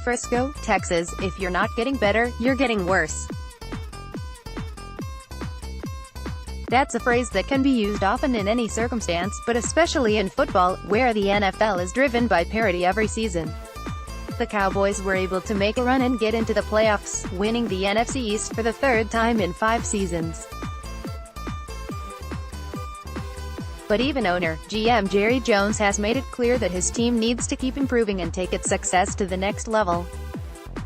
Frisco, Texas. If you're not getting better, you're getting worse. That's a phrase that can be used often in any circumstance, but especially in football, where the NFL is driven by parity every season. The Cowboys were able to make a run and get into the playoffs, winning the NFC East for the third time in 5 seasons. But even owner, GM Jerry Jones has made it clear that his team needs to keep improving and take its success to the next level.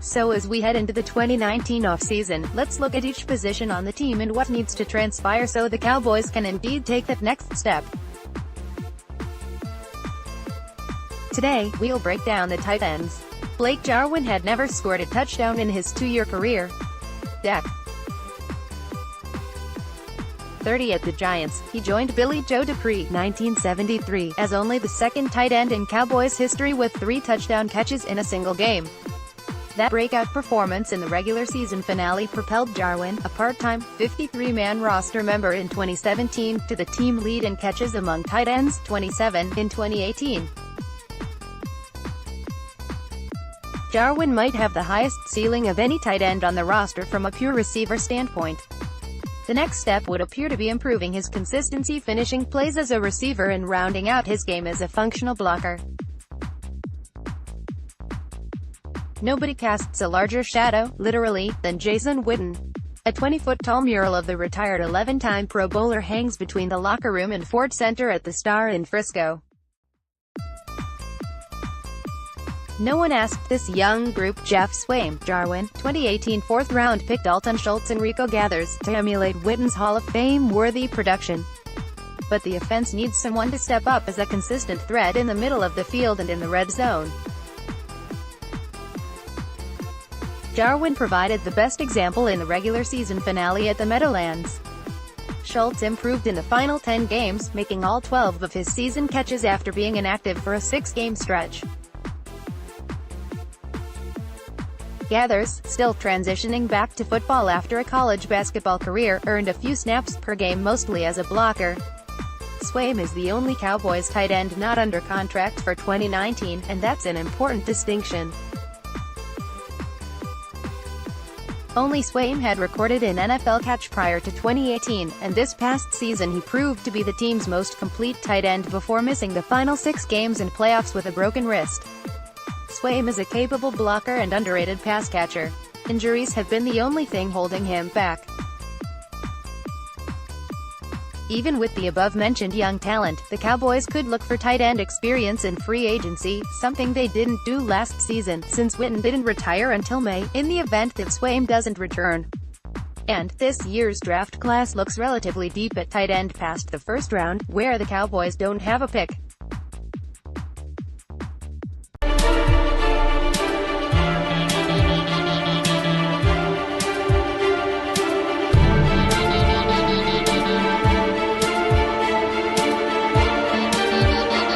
So as we head into the 2019 offseason, let's look at each position on the team and what needs to transpire so the Cowboys can indeed take that next step. Today, we'll break down the tight ends. Blake Jarwin had never scored a touchdown in his 2-year career. Dak. 30 at the Giants, he joined Billy Joe Dupree, 1973, as only the second tight end in Cowboys history with 3 touchdown catches in a single game. That breakout performance in the regular season finale propelled Jarwin, a part-time, 53-man roster member in 2017, to the team lead in catches among tight ends, 27, in 2018. Jarwin might have the highest ceiling of any tight end on the roster from a pure receiver standpoint. The next step would appear to be improving his consistency, finishing plays as a receiver and rounding out his game as a functional blocker. Nobody casts a larger shadow, literally, than Jason Witten. A 20-foot-tall mural of the retired 11-time Pro Bowler hangs between the locker room and Ford Center at the Star in Frisco. No one asked this young group, Jeff Swaim, Jarwin, 2018 4th-round pick Dalton Schultz and Rico Gathers, to emulate Witten's Hall of Fame-worthy production. But the offense needs someone to step up as a consistent threat in the middle of the field and in the red zone. Jarwin provided the best example in the regular season finale at the Meadowlands. Schultz improved in the final 10 games, making all 12 of his season catches after being inactive for a 6-game stretch. Gathers, still transitioning back to football after a college basketball career, earned a few snaps per game mostly as a blocker. Swaim is the only Cowboys tight end not under contract for 2019, and that's an important distinction. Only Swaim had recorded an NFL catch prior to 2018, and this past season he proved to be the team's most complete tight end before missing the final 6 games in playoffs with a broken wrist. Swaim is a capable blocker and underrated pass catcher. Injuries have been the only thing holding him back. Even with the above-mentioned young talent, the Cowboys could look for tight end experience in free agency, something they didn't do last season, since Witten didn't retire until May, in the event that Swaim doesn't return. And this year's draft class looks relatively deep at tight end past the first round, where the Cowboys don't have a pick.